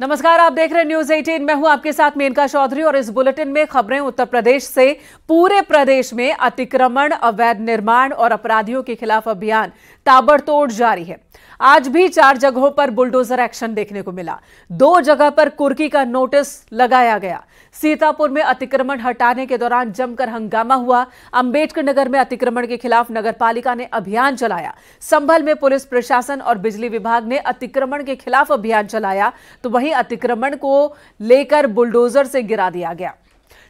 नमस्कार, आप देख रहे हैं न्यूज 18। मैं हूं आपके साथ मेनका चौधरी और इस बुलेटिन में खबरें उत्तर प्रदेश से। पूरे प्रदेश में अतिक्रमण, अवैध निर्माण और अपराधियों के खिलाफ अभियान ताबड़तोड़ जारी है। आज भी 4 जगहों पर बुलडोजर एक्शन देखने को मिला। 2 जगह पर कुर्की का नोटिस लगाया गया। सीतापुर में अतिक्रमण हटाने के दौरान जमकर हंगामा हुआ। अंबेडकर नगर में अतिक्रमण के खिलाफ नगरपालिका ने अभियान चलाया। संभल में पुलिस प्रशासन और बिजली विभाग ने अतिक्रमण के खिलाफ अभियान चलाया, तो वहीं अतिक्रमण को लेकर बुलडोजर से गिरा दिया गया।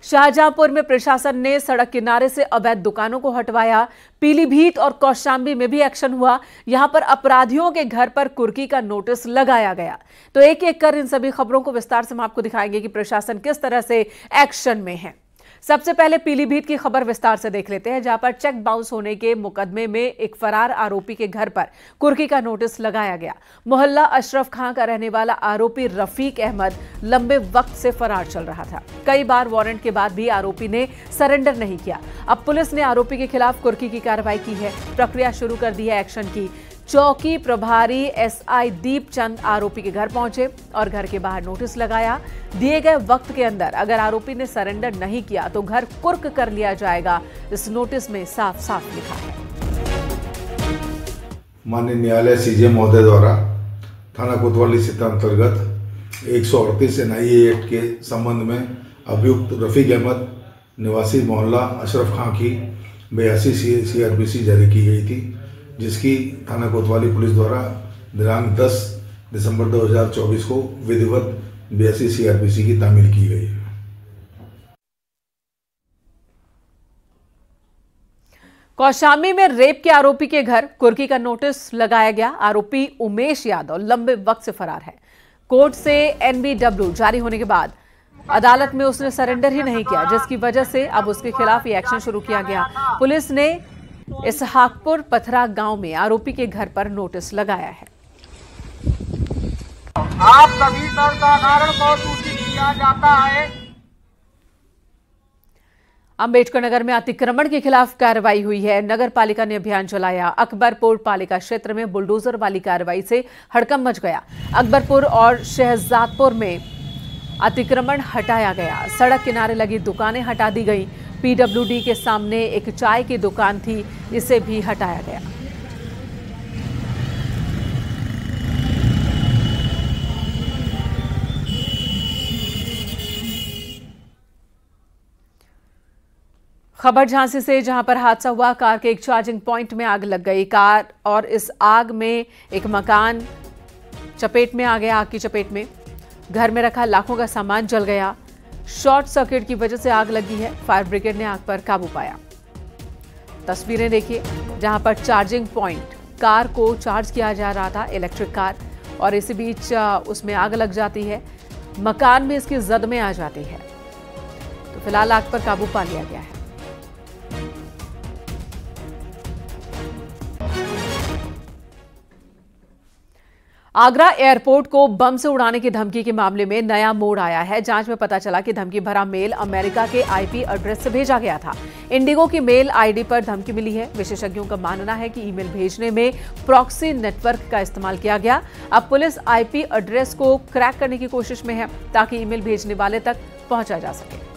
शाहजहांपुर में प्रशासन ने सड़क किनारे से अवैध दुकानों को हटवाया। पीलीभीत और कौशांबी में भी एक्शन हुआ। यहां पर अपराधियों के घर पर कुर्की का नोटिस लगाया गया। तो एक एक कर इन सभी खबरों को विस्तार से हम आपको दिखाएंगे कि प्रशासन किस तरह से एक्शन में है। सबसे पहले पीलीभीत की खबर विस्तार से देख लेते हैं, जहां पर चेक बाउंस होने के मुकदमे में एक फरार आरोपी के घर पर कुर्की का नोटिस लगाया गया। मोहल्ला अशरफ खां का रहने वाला आरोपी रफीक अहमद लंबे वक्त से फरार चल रहा था। कई बार वारंट के बाद भी आरोपी ने सरेंडर नहीं किया। अब पुलिस ने आरोपी के खिलाफ कुर्की की कार्रवाई की है। प्रक्रिया शुरू कर दी है एक्शन की। चौकी प्रभारी एसआई दीपचंद आरोपी के घर पहुंचे और घर के बाहर नोटिस लगाया। दिए गए वक्त के अंदर अगर आरोपी ने सरेंडर नहीं किया तो घर कुर्क कर लिया जाएगा। इस नोटिस में साफ साफ लिखा है। माननीय न्यायालय सीजे महोदय द्वारा थाना कोतवाली क्षेत्र अंतर्गत 138 एनआईए एक्ट के संबंध में अभियुक्त रफीक अहमद निवासी मोहल्ला अशरफ खां की 82 सीआरपीसी जारी की गई थी, जिसकी थाना कोतवाली पुलिस द्वारा दिनांक 10 दिसंबर 2024 को विधिवत 82 सीआरपीसी की तामील की गई है। कौशांबी में रेप के आरोपी के घर कुर्की का नोटिस लगाया गया। आरोपी उमेश यादव लंबे वक्त से फरार है। कोर्ट से एनबीडब्ल्यू जारी होने के बाद अदालत में उसने सरेंडर ही नहीं किया, जिसकी वजह से अब उसके खिलाफ ये एक्शन शुरू किया गया। पुलिस ने इसहाकपुर पथरा गांव में आरोपी के घर पर नोटिस लगाया है। आप सभी पर कारण को सूचित किया जाता है। अंबेडकर नगर में अतिक्रमण के खिलाफ कार्रवाई हुई है। नगर पालिका ने अभियान चलाया। अकबरपुर पालिका क्षेत्र में बुलडोजर वाली कार्रवाई से हड़कंप मच गया। अकबरपुर और शहजादपुर में अतिक्रमण हटाया गया। सड़क किनारे लगी दुकानें हटा दी गई। पीडब्ल्यूडी के सामने एक चाय की दुकान थी, इसे भी हटाया गया। खबर झांसी से, जहां पर हादसा हुआ। कार के एक चार्जिंग पॉइंट में आग लग गई। कार और इस आग में एक मकान चपेट में आ गया। आग की चपेट में घर में रखा लाखों का सामान जल गया। शॉर्ट सर्किट की वजह से आग लगी है। फायर ब्रिगेड ने आग पर काबू पाया। तस्वीरें देखिए, जहां पर चार्जिंग पॉइंट, कार को चार्ज किया जा रहा था, इलेक्ट्रिक कार, और इसी बीच उसमें आग लग जाती है। मकान में इसकी जद में आ जाती है। तो फिलहाल आग पर काबू पा लिया गया है। आगरा एयरपोर्ट को बम से उड़ाने की धमकी के मामले में नया मोड़ आया है। जांच में पता चला कि धमकी भरा मेल अमेरिका के आईपी एड्रेस से भेजा गया था। इंडिगो की मेल आईडी पर धमकी मिली है। विशेषज्ञों का मानना है कि ईमेल भेजने में प्रॉक्सी नेटवर्क का इस्तेमाल किया गया। अब पुलिस आईपी एड्रेस को क्रैक करने की कोशिश में है, ताकि ईमेल भेजने वाले तक पहुंचा जा सके।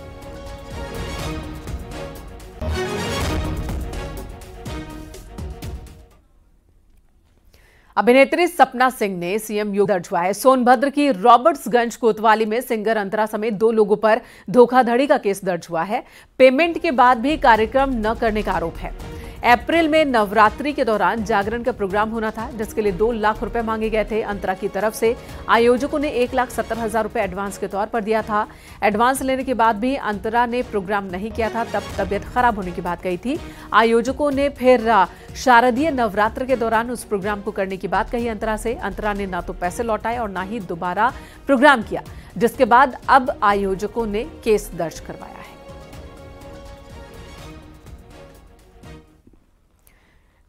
अभिनेत्री सपना सिंह ने सीएम योगी दर्ज हुआ है। सोनभद्र की रॉबर्ट्सगंज कोतवाली में सिंगर अंतरा समेत 2 लोगों पर धोखाधड़ी का केस दर्ज हुआ है। पेमेंट के बाद भी कार्यक्रम न करने का आरोप है। अप्रैल में नवरात्रि के दौरान जागरण का प्रोग्राम होना था, जिसके लिए 2 लाख रुपए मांगे गए थे अंतरा की तरफ से। आयोजकों ने 1,70,000 रुपए एडवांस के तौर पर दिया था। एडवांस लेने के बाद भी अंतरा ने प्रोग्राम नहीं किया था। तब तबीयत खराब होने की बात कही थी। आयोजकों ने फिर शारदीय नवरात्र के दौरान उस प्रोग्राम को करने की बात कही अंतरा से। अंतरा ने ना तो पैसे लौटाए और ना ही दोबारा प्रोग्राम किया, जिसके बाद अब आयोजकों ने केस दर्ज करवाया है।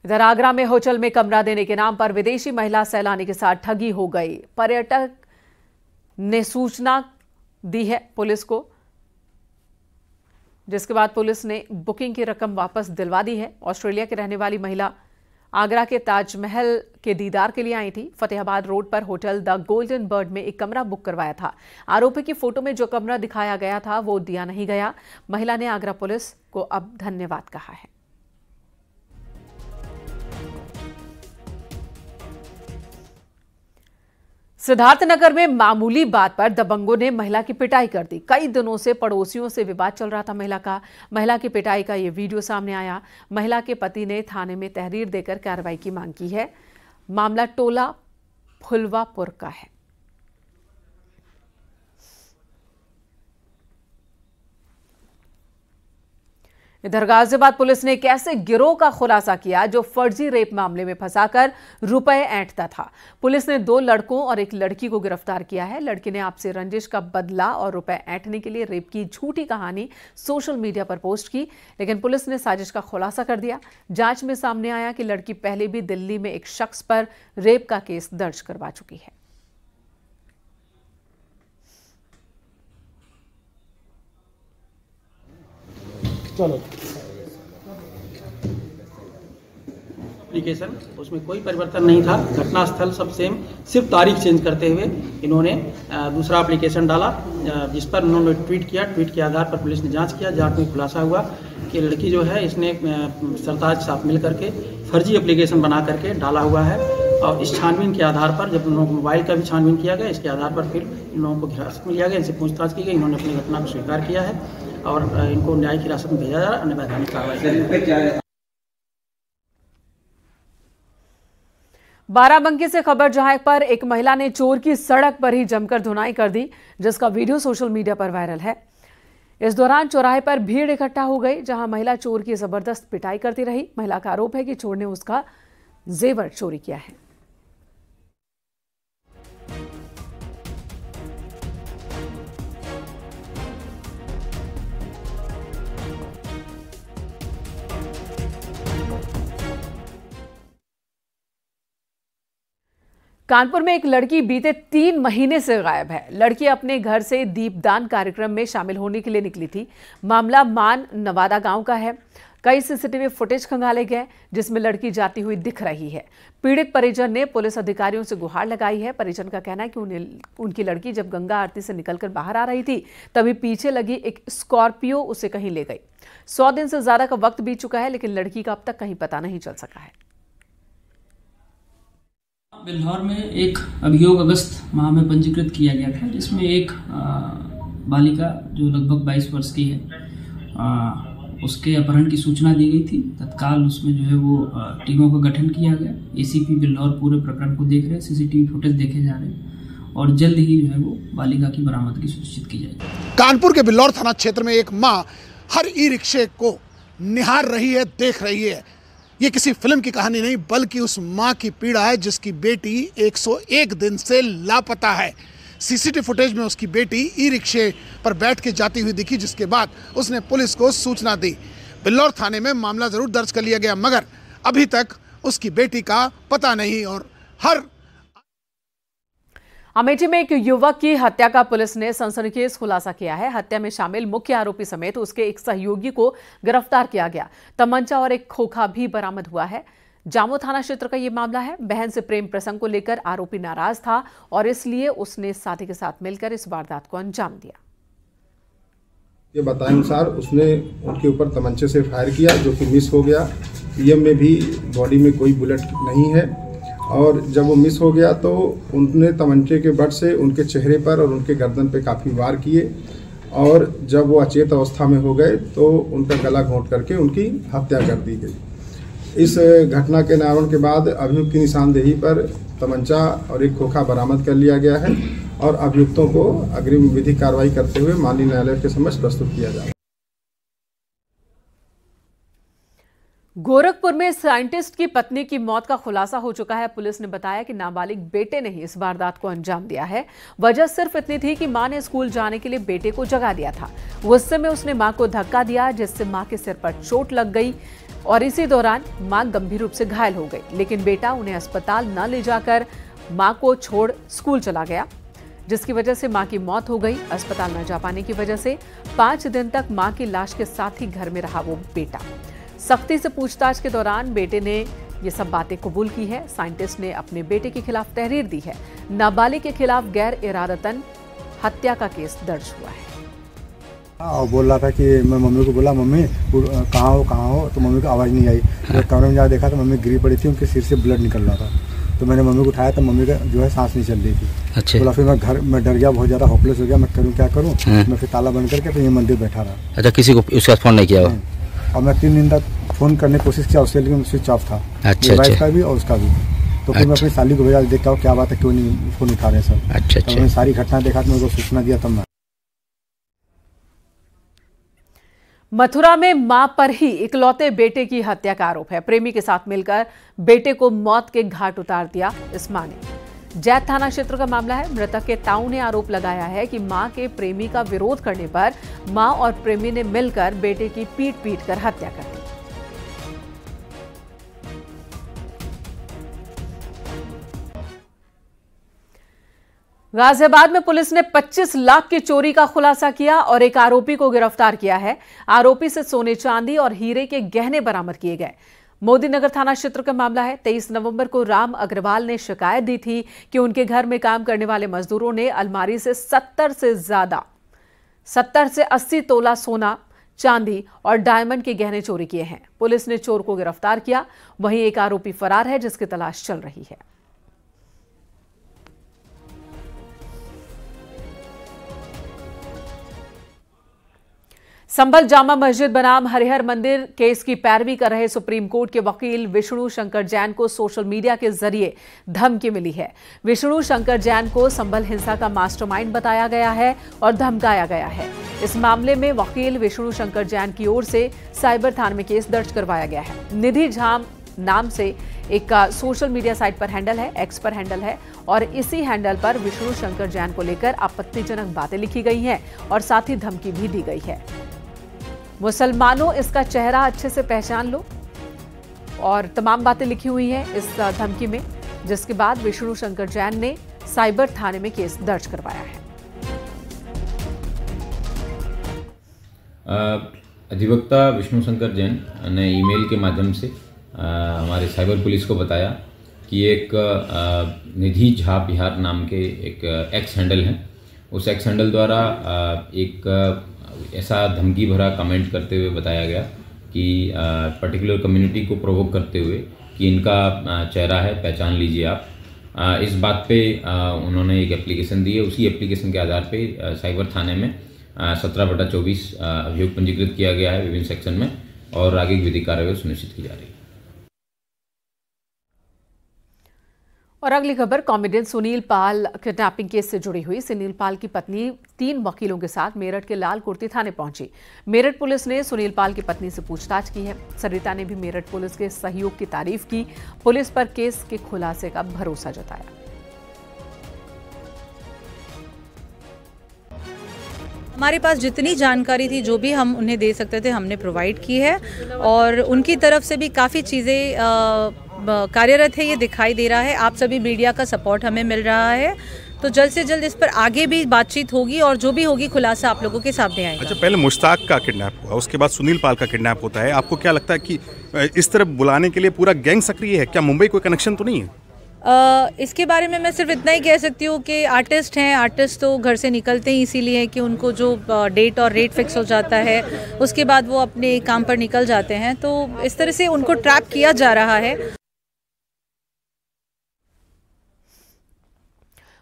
इधर आगरा में होटल में कमरा देने के नाम पर विदेशी महिला सैलानी के साथ ठगी हो गई। पर्यटक ने सूचना दी है पुलिस को, जिसके बाद पुलिस ने बुकिंग की रकम वापस दिलवा दी है। ऑस्ट्रेलिया की रहने वाली महिला आगरा के ताजमहल के दीदार के लिए आई थी। फतेहाबाद रोड पर होटल द गोल्डन बर्ड में एक कमरा बुक करवाया था। आरोपी की फोटो में जो कमरा दिखाया गया था वो दिया नहीं गया। महिला ने आगरा पुलिस को अब धन्यवाद कहा है। सिद्धार्थनगर में मामूली बात पर दबंगों ने महिला की पिटाई कर दी। कई दिनों से पड़ोसियों से विवाद चल रहा था महिला की पिटाई का ये वीडियो सामने आया। महिला के पति ने थाने में तहरीर देकर कार्रवाई की मांग की है। मामला टोला फुलवापुर का है। इधर गाजियाबाद पुलिस ने कैसे गिरोह का खुलासा किया जो फर्जी रेप मामले में फंसाकर रुपए ऐंठता था। पुलिस ने 2 लड़कों और एक लड़की को गिरफ्तार किया है। लड़की ने आपसे रंजिश का बदला और रुपए ऐंठने के लिए रेप की झूठी कहानी सोशल मीडिया पर पोस्ट की, लेकिन पुलिस ने साजिश का खुलासा कर दिया। जांच में सामने आया कि लड़की पहले भी दिल्ली में एक शख्स पर रेप का केस दर्ज करवा चुकी है। चलो एप्लीकेशन उसमें कोई परिवर्तन नहीं था। घटनास्थल सब सेम, सिर्फ तारीख चेंज करते हुए इन्होंने दूसरा एप्लीकेशन डाला जिस पर उन्होंने ट्वीट किया। ट्वीट के आधार पर पुलिस ने जांच किया। जांच में खुलासा हुआ कि लड़की जो है इसने सरताज के साथ मिल करके फर्जी एप्लीकेशन बना करके डाला हुआ है। और इस छानबीन के आधार पर जब उन लोगों को मोबाइल का भी छानबीन किया गया, इसके आधार पर फिर इन लोगों को हिरासत में लिया गया, इनसे पूछताछ की गई। इन्होंने अपनी घटना को स्वीकार किया है और इनको न्यायिक हिरासत में भेजा जा रहा है। अन्य वैधानिक कार्रवाई की जा रही है। बाराबंकी से खबर जहां पर एक महिला ने चोर की सड़क पर ही जमकर धुनाई कर दी, जिसका वीडियो सोशल मीडिया पर वायरल है। इस दौरान चौराहे पर भीड़ इकट्ठा हो गई जहां महिला चोर की जबरदस्त पिटाई करती रही। महिला का आरोप है कि चोर ने उसका जेवर चोरी किया है। कानपुर में एक लड़की बीते 3 महीने से गायब है। लड़की अपने घर से दीपदान कार्यक्रम में शामिल होने के लिए निकली थी। मामला मान नवादा गांव का है। कई सीसीटीवी फुटेज खंगाले गए जिसमें लड़की जाती हुई दिख रही है। पीड़ित परिजन ने पुलिस अधिकारियों से गुहार लगाई है। परिजन का कहना है कि उनकी लड़की जब गंगा आरती से निकलकर बाहर आ रही थी तभी पीछे लगी एक स्कॉर्पियो उसे कहीं ले गई। 100 दिन से ज्यादा का वक्त बीत चुका है लेकिन लड़की का अब तक कहीं पता नहीं चल सका है। बिल्हौर में एक अभियोग अगस्त माह में पंजीकृत किया गया था जिसमें एक बालिका जो लगभग 22 वर्ष की है उसके अपहरण की सूचना दी गई थी। तत्काल उसमें जो है वो टीमों का गठन किया गया। एसीपी बिल्हौर पूरे प्रकरण को देख रहे हैं, सीसीटीवी फुटेज देखे जा रहे हैं और जल्द ही जो है वो बालिका की बरामदगी सुनिश्चित की जाएगी। कानपुर के बिल्हौर थाना क्षेत्र में एक माँ हर ई रिक्शे को निहार रही है, देख रही है। ये किसी फिल्म की कहानी नहीं बल्कि उस माँ की पीड़ा है जिसकी बेटी 101 दिन से लापता है। सीसीटीवी फुटेज में उसकी बेटी ई रिक्शे पर बैठ के जाती हुई दिखी, जिसके बाद उसने पुलिस को सूचना दी। बिल्हौर थाने में मामला जरूर दर्ज कर लिया गया मगर अभी तक उसकी बेटी का पता नहीं। और अमेठी में एक युवक की हत्या का पुलिस ने सनसनीखेज खुलासा किया है। हत्या में शामिल मुख्य आरोपी समेत उसके एक सहयोगी को गिरफ्तार किया गया। तमंचा और एक खोखा भी बरामद हुआ है। जामो थाना क्षेत्र का यह मामला है। बहन से प्रेम प्रसंग को लेकर आरोपी नाराज था और इसलिए उसने साथी के साथ मिलकर इस वारदात को अंजाम दिया। ये बताए अनुसार उसने उनके ऊपर तमंचे से फायर किया जो कि मिस हो गया। पीएम में भी बॉडी में कोई बुलेट नहीं है और जब वो मिस हो गया तो उन्होंने तमंचे के बट से उनके चेहरे पर और उनके गर्दन पे काफ़ी वार किए और जब वो अचेत अवस्था में हो गए तो उनका गला घोंट करके उनकी हत्या कर दी गई। इस घटना के निवारण के बाद अभियुक्त की निशानदेही पर तमंचा और एक खोखा बरामद कर लिया गया है और अभियुक्तों को अग्रिम विधिक कार्रवाई करते हुए माननीय न्यायालय के समक्ष प्रस्तुत किया जाएगा। गोरखपुर में साइंटिस्ट की पत्नी की मौत का खुलासा हो चुका है। पुलिस ने बताया कि नाबालिग बेटे ने ही इस वारदात को अंजाम दिया है। वजह सिर्फ इतनी थी कि मां ने स्कूल जाने के लिए बेटे को जगा दिया था। गुस्से में उसने मां को धक्का दिया जिससे मां के सिर पर चोट लग गई और इसी दौरान मां गंभीर रूप से घायल हो गई। लेकिन बेटा उन्हें अस्पताल न ले जाकर मां को छोड़ स्कूल चला गया जिसकी वजह से मां की मौत हो गई। अस्पताल न जा पाने की वजह से 5 दिन तक मां की लाश के साथ ही घर में रहा वो बेटा। सख्ती से पूछताछ के दौरान बेटे ने ये सब बातें कबूल की है। साइंटिस्ट ने अपने बेटे के खिलाफ तहरीर दी है। नाबालिग के खिलाफ गैर इरादतन हत्या का केस दर्ज हुआ है। और बोल रहा था कि मैं मम्मी को बोला, मम्मी कहाँ हो, तो मम्मी को आवाज़ नहीं आई। जब कमरे में जा देखा तो मम्मी गिरी पड़ी थी, उनके सिर से ब्लड निकल रहा था। तो मैंने मम्मी को उठाया तो मम्मी का जो है सांस नहीं चल रही थी। अच्छा। बोला फिर मैं डर गया, बहुत ज़्यादा होपलेस हो गया, मैं करूँ क्या करूँ। मैं फिर ताला बंद करके फिर ये मंदिर बैठा रहा। अच्छा, किसी को उसके बाद फ़ोन नहीं किया? और मैं 3 दिन तक फ़ोन करने की कोशिश किया, उसके लिए स्विच ऑफ था। अच्छा, वाइफ का भी और उसका भी। तो फिर मैं अपनी साली को भेजा, देखता हूँ क्या बात है, क्यों नहीं फ़ोन उठा रहे सब। अच्छा। तो मैंने सारी घटना देखा तो मेरे को सूचना दिया तब मैं। मथुरा में मां पर ही इकलौते बेटे की हत्या का आरोप है। प्रेमी के साथ मिलकर बेटे को मौत के घाट उतार दिया इस मां ने। जैत थाना क्षेत्र का मामला है। मृतक के ताऊ ने आरोप लगाया है कि मां के प्रेमी का विरोध करने पर मां और प्रेमी ने मिलकर बेटे की पीट कर हत्या कर दी। गाजियाबाद में पुलिस ने 25 लाख की चोरी का खुलासा किया और एक आरोपी को गिरफ्तार किया है। आरोपी से सोने चांदी और हीरे के गहने बरामद किए गए। मोदीनगर थाना क्षेत्र का मामला है। 23 नवंबर को राम अग्रवाल ने शिकायत दी थी कि उनके घर में काम करने वाले मजदूरों ने अलमारी से 70 से 80 तोला सोना, चांदी और डायमंड के गहने चोरी किए हैं। पुलिस ने चोर को गिरफ्तार किया। वहीं एक आरोपी फरार है जिसकी तलाश चल रही है। संभल जामा मस्जिद बनाम हरिहर मंदिर केस की पैरवी कर रहे सुप्रीम कोर्ट के वकील विष्णु शंकर जैन को सोशल मीडिया के जरिए धमकी मिली है। विष्णु शंकर जैन को संभल हिंसा का मास्टरमाइंड बताया गया है और धमकाया गया है। इस मामले में वकील विष्णु शंकर जैन की ओर से साइबर थाने में केस दर्ज करवाया गया है। निधि झाम नाम से एक सोशल मीडिया साइट पर हैंडल है, एक्स पर हैंडल है, और इसी हैंडल पर विष्णु शंकर जैन को लेकर आपत्तिजनक बातें लिखी गई हैं और साथ ही धमकी भी दी गई है। मुसलमानों, इसका चेहरा अच्छे से पहचान लो, और तमाम बातें लिखी हुई हैं इस धमकी में, जिसके बाद विष्णु शंकर जैन ने साइबर थाने में केस दर्ज करवाया है। अधिवक्ता विष्णु शंकर जैन ने ईमेल के माध्यम से हमारे साइबर पुलिस को बताया कि एक निधि झा बिहार नाम के एक एक्स हैंडल है। उस एक्स हैंडल द्वारा एक ऐसा धमकी भरा कमेंट करते हुए बताया गया कि पर्टिकुलर कम्युनिटी को प्रोवोक करते हुए कि इनका चेहरा है, पहचान लीजिए आप। इस बात पे उन्होंने एक एप्लीकेशन दी है। उसी एप्लीकेशन के आधार पे साइबर थाने में 17/24 अभियोग पंजीकृत किया गया है विभिन्न सेक्शन में, और आगे की विधिक कार्रवाई सुनिश्चित की जा रही है। और अगली खबर कॉमेडियन सुनील पाल किडनैपिंग केस से जुड़ी हुई। सुनील पाल की पत्नी 3 वकीलों के साथ मेरठ के लाल कुर्ती थाने पहुंची। मेरठ पुलिस ने सुनील पाल की पत्नी से पूछताछ की है। सरिता ने भी मेरठ पुलिस के सहयोग की तारीफ की। पुलिस पर केस के खुलासे का भरोसा जताया। हमारे पास जितनी जानकारी थी, जो भी हम उन्हें दे सकते थे, हमने प्रोवाइड की है, और उनकी तरफ से भी काफ़ी चीज़ें कार्यरत है, ये दिखाई दे रहा है। आप सभी मीडिया का सपोर्ट हमें मिल रहा है, तो जल्द से जल्द इस पर आगे भी बातचीत होगी और जो भी होगी खुलासा आप लोगों के सामने आएगा। अच्छा, पहले मुश्ताक का किडनैप हुआ, उसके बाद सुनील पाल का किडनैप होता है। आपको क्या लगता है कि इस तरह बुलाने के लिए पूरा गैंग सक्रिय है? क्या मुंबई कोई कनेक्शन तो नहीं है? इसके बारे में मैं सिर्फ इतना ही कह सकती हूँ कि आर्टिस्ट हैं, आर्टिस्ट तो घर से निकलते ही इसीलिए कि उनको जो डेट और रेट फिक्स हो जाता है, उसके बाद वो अपने काम पर निकल जाते हैं, तो इस तरह से उनको ट्रैप किया जा रहा है।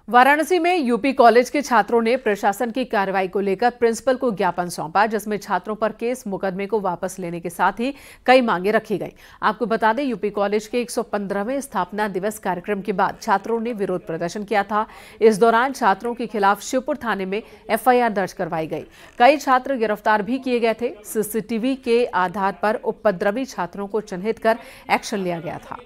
वाराणसी में यूपी कॉलेज के छात्रों ने प्रशासन की कार्रवाई को लेकर प्रिंसिपल को ज्ञापन सौंपा, जिसमें छात्रों पर केस मुकदमे को वापस लेने के साथ ही कई मांगे रखी गई। आपको बता दें, यूपी कॉलेज के 115वें स्थापना दिवस कार्यक्रम के बाद छात्रों ने विरोध प्रदर्शन किया था। इस दौरान छात्रों के खिलाफ शिवपुर थाने में FIR दर्ज करवाई गई। कई छात्र गिरफ्तार भी किए गए थे। CCTV के आधार पर उपद्रवी छात्रों को चिन्हित कर एक्शन लिया गया था।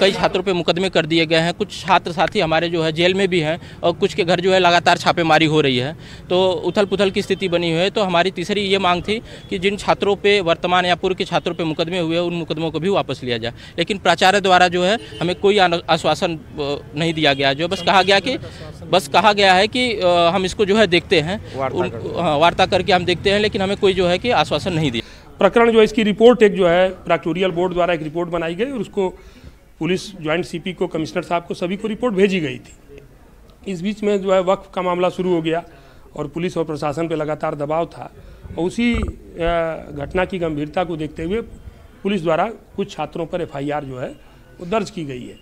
कई छात्रों पे मुकदमे कर दिए गए हैं। कुछ छात्र साथी हमारे जो है जेल में भी हैं, और कुछ के घर जो है लगातार छापेमारी हो रही है, तो उथल पुथल की स्थिति बनी हुई है। तो हमारी तीसरी ये मांग थी कि जिन छात्रों पे वर्तमान या पूर्व के छात्रों पे मुकदमे हुए, उन मुकदमों को भी वापस लिया जाए। लेकिन प्राचार्य द्वारा जो है हमें कोई आश्वासन नहीं दिया गया। जो बस कहा गया है कि हम इसको जो है देखते हैं, वार्ता करके हम देखते हैं, लेकिन हमें कोई जो है कि आश्वासन नहीं दिया। प्रकरण जो है इसकी रिपोर्ट एक जो है प्रॉक्टोरियल बोर्ड द्वारा एक रिपोर्ट बनाई गई और उसको पुलिस ज्वाइंट सीपी को, कमिश्नर साहब को, सभी को रिपोर्ट भेजी गई थी। इस बीच में जो है वक्फ का मामला शुरू हो गया और पुलिस और प्रशासन पे लगातार दबाव था और उसी घटना की गंभीरता को देखते हुए पुलिस द्वारा कुछ छात्रों पर FIR जो है वो दर्ज की गई है।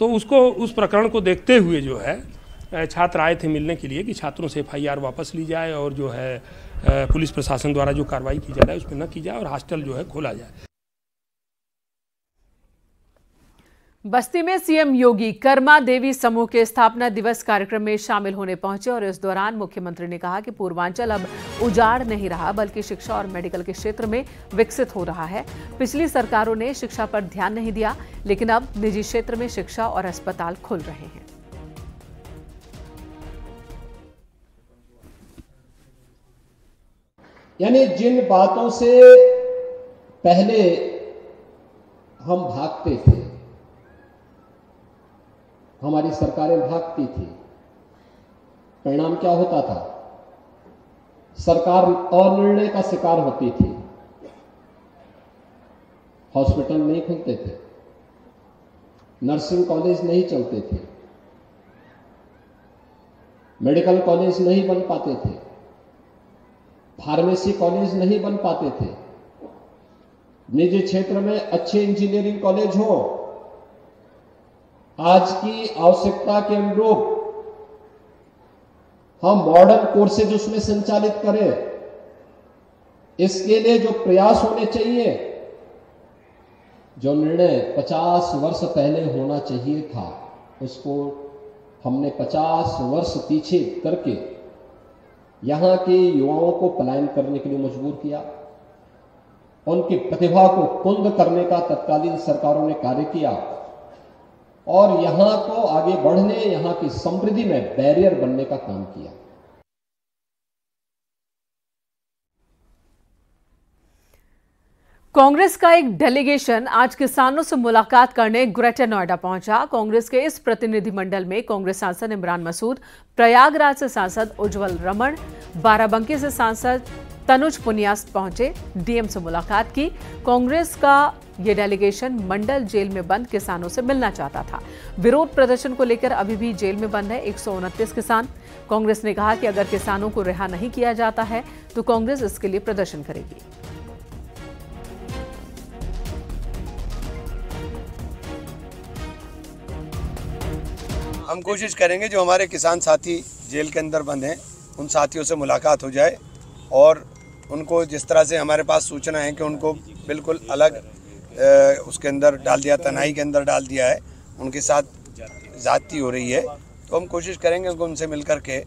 तो उस प्रकरण को देखते हुए जो है छात्र आए थे मिलने के लिए कि छात्रों से FIR वापस ली जाए और जो है पुलिस प्रशासन द्वारा जो कार्रवाई की जा रहा है उस पर न की जाए और हॉस्टल जो है खोला जाए। बस्ती में सीएम योगी कर्मा देवी समूह के स्थापना दिवस कार्यक्रम में शामिल होने पहुंचे और इस दौरान मुख्यमंत्री ने कहा कि पूर्वांचल अब उजाड़ नहीं रहा बल्कि शिक्षा और मेडिकल के क्षेत्र में विकसित हो रहा है। पिछली सरकारों ने शिक्षा पर ध्यान नहीं दिया, लेकिन अब निजी क्षेत्र में शिक्षा और अस्पताल खुल रहे हैं। यानी जिन बातों से पहले हम भागते थे, हमारी सरकारें भागती थी, परिणाम क्या होता था? सरकार अनिर्णय का शिकार होती थी, हॉस्पिटल नहीं खुलते थे, नर्सिंग कॉलेज नहीं चलते थे, मेडिकल कॉलेज नहीं बन पाते थे, फार्मेसी कॉलेज नहीं बन पाते थे, निजी क्षेत्र में अच्छे इंजीनियरिंग कॉलेज हो, आज की आवश्यकता के अनुरूप हम मॉडर्न कोर्सेज उसमें संचालित करें। इसके लिए जो प्रयास होने चाहिए, जो निर्णय 50 वर्ष पहले होना चाहिए था, उसको हमने 50 वर्ष पीछे करके यहां के युवाओं को पलायन करने के लिए मजबूर किया। उनकी प्रतिभा को कुंद करने का तत्कालीन सरकारों ने कार्य किया और यहां को आगे बढ़ने, यहां की समृद्धि में बैरियर बनने का काम किया। कांग्रेस का एक डेलीगेशन आज किसानों से मुलाकात करने ग्रेटर नोएडा पहुंचा। कांग्रेस के इस प्रतिनिधिमंडल में कांग्रेस सांसद इमरान मसूद, प्रयागराज से सांसद उज्जवल रमण, बाराबंकी से सांसद तनुज पुनियास पहुंचे, डीएम से मुलाकात की। कांग्रेस का ये डेलीगेशन मंडल जेल में बंद किसानों से मिलना चाहता था। विरोध प्रदर्शन को लेकर अभी भी जेल में बंद है 129 किसान। कांग्रेस ने कहा कि अगर किसानों को रिहा नहीं किया जाता है तो कांग्रेस इसके लिए प्रदर्शन करेगी। हम कोशिश करेंगे जो हमारे किसान साथी जेल के अंदर बंद हैं उन साथियों से मुलाकात हो जाए और उनको जिस तरह से हमारे पास सूचना है कि उनको बिल्कुल अलग उसके अंदर डाल दिया, तनाई के अंदर डाल दिया है, उनके साथ ज़्यादती हो रही है, तो हम कोशिश करेंगे उनसे मिल कर के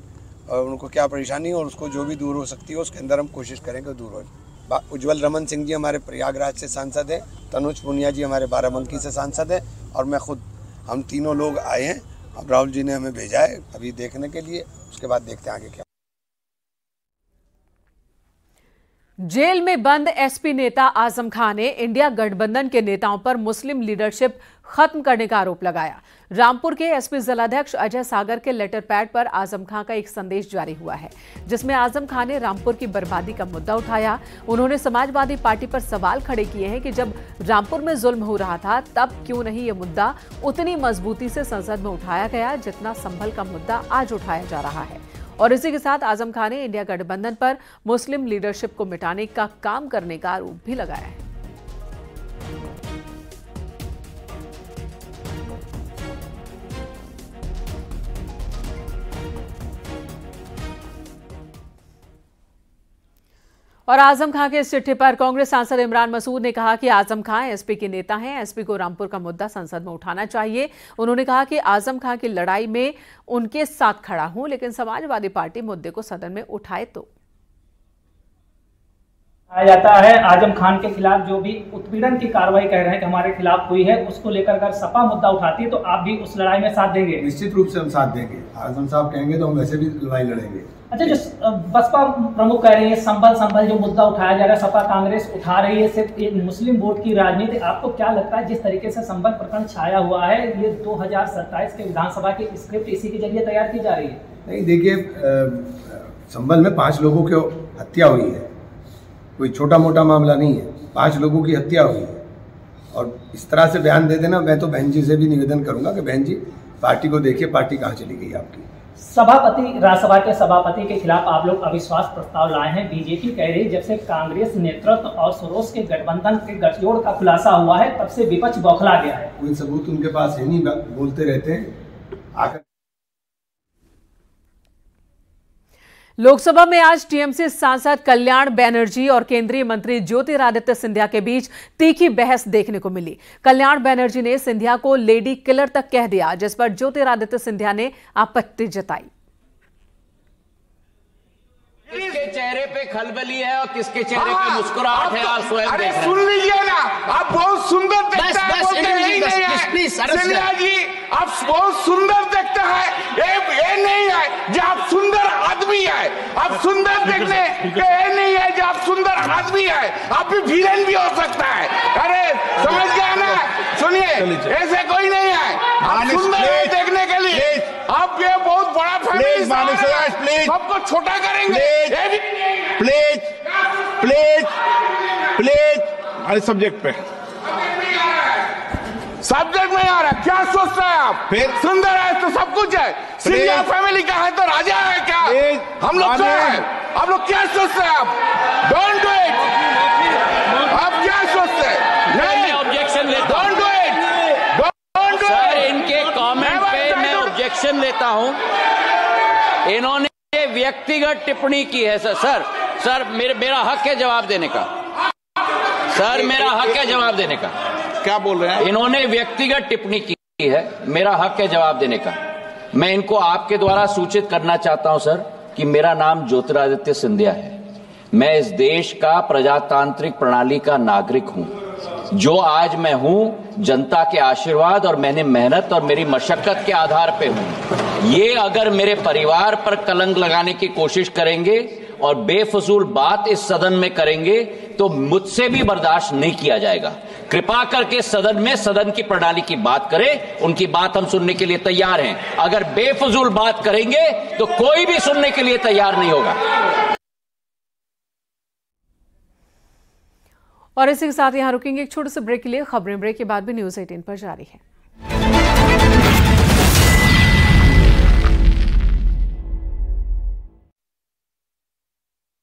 और उनको क्या परेशानी हो और उसको जो भी दूर हो सकती है उसके अंदर हम कोशिश करेंगे दूर हो। उज्जवल रमन सिंह जी हमारे प्रयागराज से सांसद हैं, तनुज पुनिया जी हमारे बाराबंकी से सांसद हैं और मैं खुद, हम तीनों लोग आए हैं। अब राहुल जी ने हमें भेजा है अभी देखने के लिए, उसके बाद देखते हैं आगे क्या। जेल में बंद एसपी नेता आजम खान ने इंडिया गठबंधन के नेताओं पर मुस्लिम लीडरशिप खत्म करने का आरोप लगाया। रामपुर के एसपी जिलाध्यक्ष अजय सागर के लेटर पैड पर आजम खान का एक संदेश जारी हुआ है, जिसमें आजम खान ने रामपुर की बर्बादी का मुद्दा उठाया। उन्होंने समाजवादी पार्टी पर सवाल खड़े किए हैं कि जब रामपुर में जुल्म हो रहा था तब क्यों नहीं ये मुद्दा उतनी मजबूती से संसद में उठाया गया जितना संभल का मुद्दा आज उठाया जा रहा है। और इसी के साथ आजम खान ने इंडिया गठबंधन पर मुस्लिम लीडरशिप को मिटाने का काम करने का आरोप भी लगाया है। और आजम खान के इस चिट्ठी पर कांग्रेस सांसद इमरान मसूद ने कहा कि आजम खान एसपी के नेता हैं, एसपी को रामपुर का मुद्दा संसद में उठाना चाहिए। उन्होंने कहा कि आजम खान की लड़ाई में उनके साथ खड़ा हूं, लेकिन समाजवादी पार्टी मुद्दे को सदन में उठाए तो। कहा जाता है आजम खान के खिलाफ जो भी उत्पीड़न की कार्रवाई कह रहे हैं कि हमारे खिलाफ हुई है, उसको लेकर अगर सपा मुद्दा उठाती है तो आप भी उस लड़ाई में साथ देंगे? निश्चित रूप से हम साथ देंगे। आजम साहब कहेंगे तो हम वैसे भी लड़ाई लड़ेंगे। अच्छा, जो बसपा प्रमुख कह रही है संभल जो मुद्दा उठाया जा रहा है, सपा कांग्रेस उठा रही है, सिर्फ एक मुस्लिम वोट की राजनीति, आपको क्या लगता है जिस तरीके से संभल प्रकरण छाया हुआ है, ये 2027 के विधानसभा की स्क्रिप्ट इसी के जरिए तैयार की जा रही है? नहीं, देखिए, संभल में 5 लोगों की हत्या हुई है कोई छोटा मोटा मामला नहीं है। 5 लोगों की हत्या हुई है और इस तरह से बयान दे देना, मैं तो बहन जी से भी निवेदन करूंगा कि बहन जी पार्टी को देखिए, पार्टी कहाँ चली गई आपकी। सभापति, राज्यसभा के सभापति के खिलाफ आप लोग अविश्वास प्रस्ताव लाए हैं। बीजेपी कह रही है जब से कांग्रेस नेतृत्व और सरोस के गठबंधन के गठजोड़ का खुलासा हुआ है तब से विपक्ष बौखला गया है। कोई सबूत उनके पास है नहीं, बोलते रहते हैं आकर। लोकसभा में आज टीएमसी सांसद कल्याण बनर्जी और केंद्रीय मंत्री ज्योतिरादित्य सिंधिया के बीच तीखी बहस देखने को मिली। कल्याण बनर्जी ने सिंधिया को लेडी किलर तक कह दिया, जिस पर ज्योतिरादित्य सिंधिया ने आपत्ति जताई। किसके चेहरे पे खलबली है और किसके चेहरे पे मुस्कुराहट है, आप स्वयं देख रहे हैं। सुन लीजिए ना, आप बहुत सुंदर दिखते हैं, बोलते नहीं है सिंधिया जी, आप बहुत सुंदर दिखते हैं, ये नहीं है जो आप सुंदर आदमी है, आप सुंदर दिखने ये नहीं है जो आप सुंदर आदमी है, आप भी विलेन भी हो सकता है। अरे समझ गया ना, सुनिए ऐसे कोई नहीं है, आप सुंदर है देखने के लिए, आप ये बहुत बड़ा फैमिली सबको छोटा करेंगे। प्लीज प्लीज प्लीज अरे सब्जेक्ट पे, सब्जेक्ट में आ रहा है, क्या सोच रहे हैं आप? फिर सुंदर है तो सब कुछ है, सिंधिया फैमिली का है तो राजा है क्या? हम लोग क्या है? आप लोग क्या सोचते हैं? आप डोंट डू इट, आप क्या सोचते हैं? मैं ऑब्जेक्शन लेता हूं, don't do it, don't do sir. इनके कमेंट पे मैं ऑब्जेक्शन लेता हूं। इन्होंने व्यक्तिगत टिप्पणी की है सर मेरा हक है जवाब देने का, सर मेरा हक है जवाब देने का। क्या बोल रहे हैं? इन्होंने व्यक्तिगत टिप्पणी की है, मेरा हक है जवाब देने का। मैं इनको आपके द्वारा सूचित करना चाहता हूं सर कि मेरा नाम ज्योतिरादित्य सिंधिया है। मैं इस देश का प्रजातांत्रिक प्रणाली का नागरिक हूं। जो आज मैं हूं जनता के आशीर्वाद और मैंने मेहनत और मेरी मशक्कत के आधार पे हूं। ये अगर मेरे परिवार पर कलंक लगाने की कोशिश करेंगे और बेफजूल बात इस सदन में करेंगे तो मुझसे भी बर्दाश्त नहीं किया जाएगा। कृपा करके सदन में सदन की प्रणाली की बात करें, उनकी बात हम सुनने के लिए तैयार हैं। अगर बेफजूल बात करेंगे तो कोई भी सुनने के लिए तैयार नहीं होगा। और इसी के साथ यहां रुकेंगे एक छोटे से ब्रेक के लिए। खबरें ब्रेक के बाद भी न्यूज़ 18 पर जारी है।